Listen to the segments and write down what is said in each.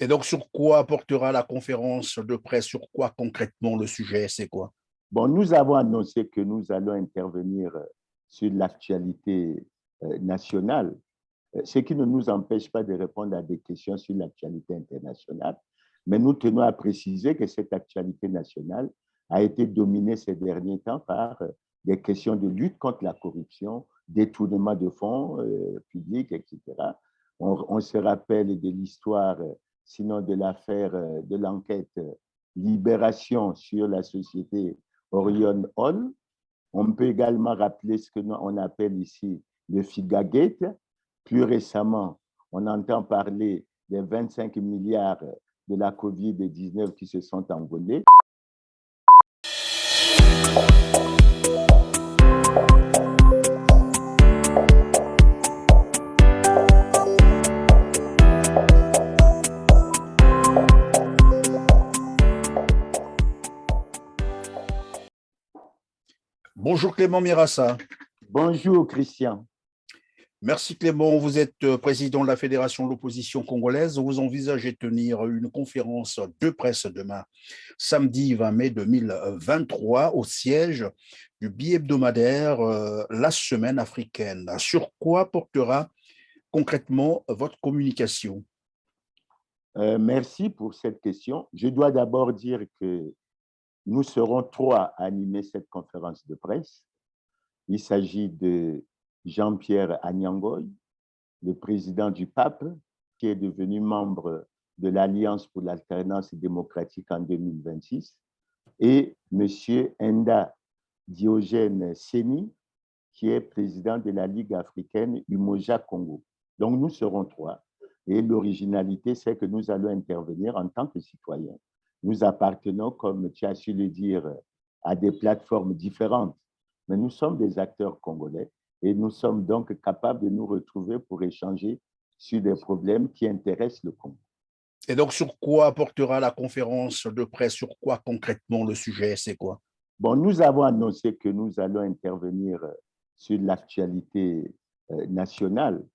Et donc, sur quoi portera la conférence de presse? Sur quoi concrètement le sujet? C'est quoi? Bon, nous avons annoncé que nous allons intervenir sur l'actualité nationale, ce qui ne nous empêche pas de répondre à des questions sur l'actualité internationale. Mais nous tenons à préciser que cette actualité nationale a été dominée ces derniers temps par des questions de lutte contre la corruption, détournement de fonds publics, etc. On se rappelle de l'histoire, sinon de l'affaire de l'enquête Libération sur la société Orion Hall. On peut également rappeler ce qu'on appelle ici le FIGA-Gate. Plus récemment, on entend parler des 25 milliards de la COVID-19 qui se sont envolés. Bonjour Clément Mirassa. Bonjour Christian. Merci Clément, vous êtes président de la Fédération de l'opposition congolaise. Vous envisagez de tenir une conférence de presse demain, samedi 20 mai 2023, au siège du bi-hebdomadaire La Semaine africaine. Sur quoi portera concrètement votre communication? Merci pour cette question. Je dois d'abord dire que nous serons trois à animer cette conférence de presse. Il s'agit de Jean-Pierre Agnan-Ngoy, le président du PAP, qui est devenu membre de l'Alliance pour l'alternance démocratique en 2026, et M. Enda Diogène Séni, qui est président de la Ligue africaine Umoja Congo. Donc, nous serons trois. Et l'originalité, c'est que nous allons intervenir en tant que citoyens. Nous appartenons, comme tu as su le dire, à des plateformes différentes, mais nous sommes des acteurs congolais et nous sommes donc capables de nous retrouver pour échanger sur des problèmes qui intéressent le Congo. Et donc, sur quoi portera la conférence de presse? Sur quoi concrètement le sujet? C'est quoi? Bon, nous avons annoncé que nous allons intervenir sur l'actualité nationale,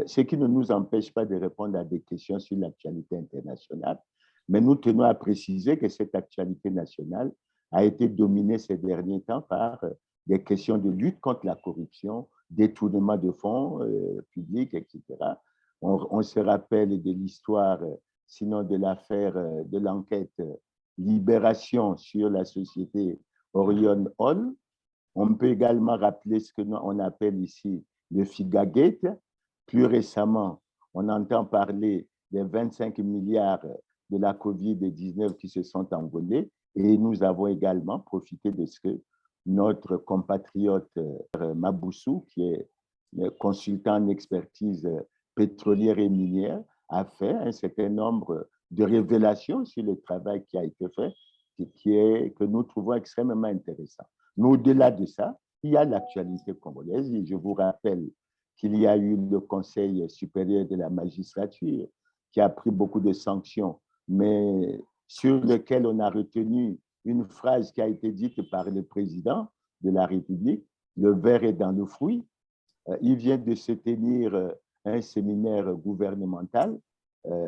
ce qui ne nous empêche pas de répondre à des questions sur l'actualité internationale. Mais nous tenons à préciser que cette actualité nationale a été dominée ces derniers temps par des questions de lutte contre la corruption, détournement de fonds publics, etc. On se rappelle de l'histoire, sinon de l'affaire de l'enquête Libération sur la société Orion Hall. On peut également rappeler ce qu'on appelle ici le FIGA-Gate. Plus récemment, on entend parler des 25 milliards de la COVID-19 qui se sont envolés et nous avons également profité de ce que notre compatriote Maboussou, qui est consultant en expertise pétrolière et minière, a fait un certain nombre de révélations sur le travail qui a été fait, que nous trouvons extrêmement intéressant. Mais au-delà de ça, il y a l'actualité congolaise. Et je vous rappelle qu'il y a eu le Conseil supérieur de la magistrature qui a pris beaucoup de sanctions, mais sur lequel on a retenu une phrase qui a été dite par le président de la République: le verre est dans le fruit. Il vient de se tenir un séminaire gouvernemental.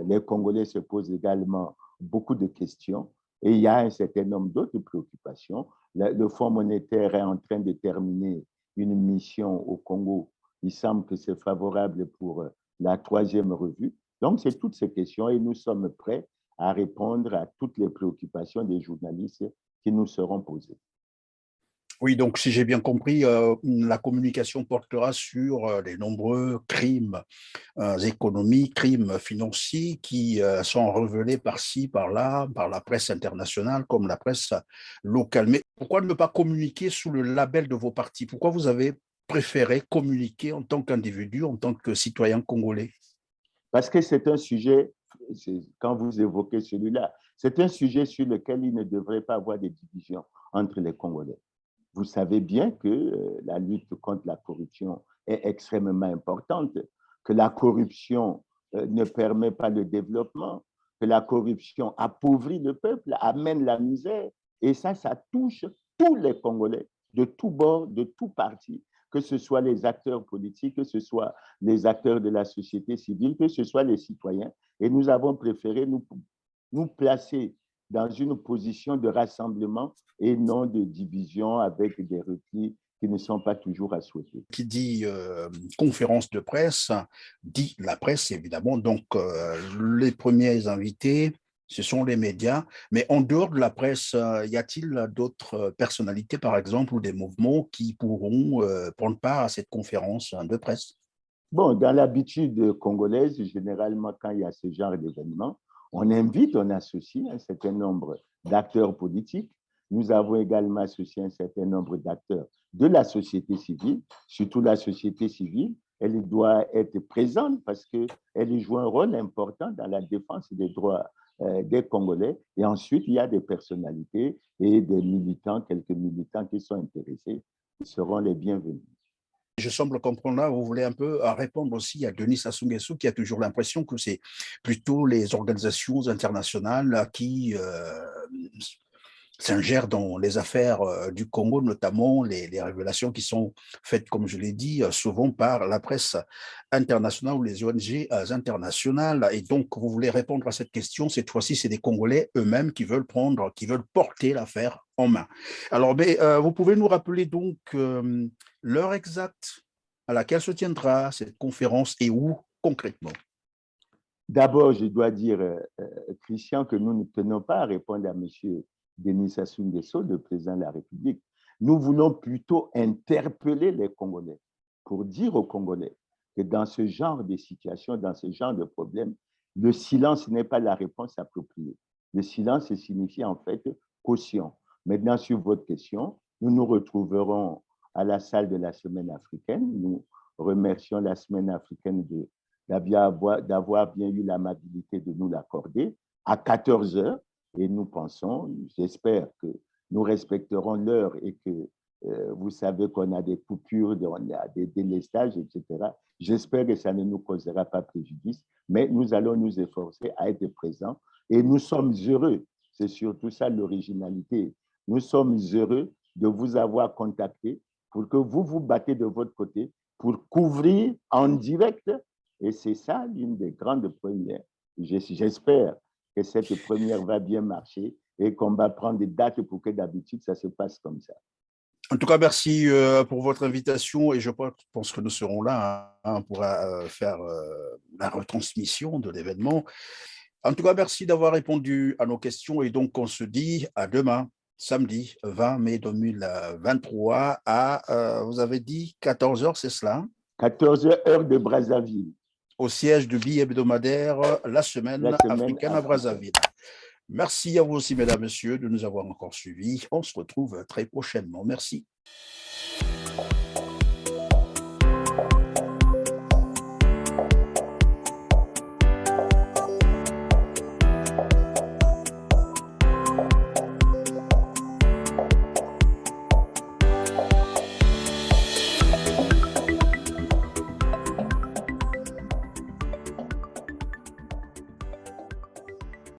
Les Congolais se posent également beaucoup de questions et il y a un certain nombre d'autres préoccupations. Le Fonds monétaire est en train de terminer une mission au Congo. Il semble que c'est favorable pour la troisième revue. Donc, c'est toutes ces questions et nous sommes prêts à répondre à toutes les préoccupations des journalistes qui nous seront posées. Oui, donc si j'ai bien compris, la communication portera sur les nombreux crimes économiques, crimes financiers qui sont révélés par-ci, par-là, par la presse internationale comme la presse locale. Mais pourquoi ne pas communiquer sous le label de vos partis? Pourquoi vous avez préféré communiquer en tant qu'individu, en tant que citoyen congolais? Parce que c'est un sujet, quand vous évoquez celui-là, c'est un sujet sur lequel il ne devrait pas avoir de division entre les Congolais. Vous savez bien que la lutte contre la corruption est extrêmement importante, que la corruption ne permet pas le développement, que la corruption appauvrit le peuple, amène la misère. Et ça touche tous les Congolais, de tous bords, de tous partis. que ce soit les acteurs politiques, que ce soit les acteurs de la société civile, que ce soit les citoyens. Et nous avons préféré nous placer dans une position de rassemblement et non de division avec des replis qui ne sont pas toujours à souhaiter. Qui dit conférence de presse, dit la presse, évidemment. Donc, les premiers invités, ce sont les médias. Mais en dehors de la presse, y a-t-il d'autres personnalités, par exemple, ou des mouvements qui pourront prendre part à cette conférence de presse? Bon, dans l'habitude congolaise, généralement, quand il y a ce genre d'événement, on invite, on associe un certain nombre d'acteurs politiques. Nous avons également associé un certain nombre d'acteurs de la société civile, surtout la société civile. Elle doit être présente parce qu'elle joue un rôle important dans la défense des droits des Congolais. Et ensuite, il y a des personnalités et des militants, quelques militants qui sont intéressés, qui seront les bienvenus. Je semble comprendre là, vous voulez un peu répondre aussi à Denis Sassou Nguesso qui a toujours l'impression que c'est plutôt les organisations internationales qui s'ingèrent dans les affaires du Congo, notamment les révélations qui sont faites, comme je l'ai dit, souvent par la presse internationale ou les ONG internationales. Et donc, vous voulez répondre à cette question. Cette fois-ci, c'est des Congolais eux-mêmes qui veulent porter l'affaire en main. Alors, vous pouvez nous rappeler donc l'heure exacte à laquelle se tiendra cette conférence et où concrètement? D'abord, je dois dire, Christian, que nous ne tenons pas à répondre à M. Denis Sassou Nguesso, le président de la République. Nous voulons plutôt interpeller les Congolais pour dire aux Congolais que dans ce genre de situation, dans ce genre de problème, le silence n'est pas la réponse appropriée. Le silence signifie en fait caution. Maintenant, sur votre question, nous nous retrouverons à la salle de la Semaine africaine. Nous remercions la Semaine africaine d'avoir bien eu l'amabilité de nous l'accorder à 14 heures. Et nous pensons, j'espère que nous respecterons l'heure et que vous savez qu'on a des coupures, on a des délestages, etc. J'espère que ça ne nous causera pas préjudice, mais nous allons nous efforcer à être présents et nous sommes heureux. C'est surtout ça l'originalité. Nous sommes heureux de vous avoir contacté pour que vous vous battez de votre côté pour couvrir en direct. Et c'est ça l'une des grandes premières. J'espère que cette première va bien marcher et qu'on va prendre des dates pour que d'habitude, ça se passe comme ça. En tout cas, merci pour votre invitation et je pense que nous serons là pour faire la retransmission de l'événement. En tout cas, merci d'avoir répondu à nos questions et donc on se dit à demain, samedi 20 mai 2023 à, vous avez dit 14 heures, c'est cela? 14 heures de Brazzaville. Au siège du bi-hebdomadaire La Semaine africaine à Brazzaville. Merci à vous aussi, mesdames, messieurs, de nous avoir encore suivis. On se retrouve très prochainement. Merci.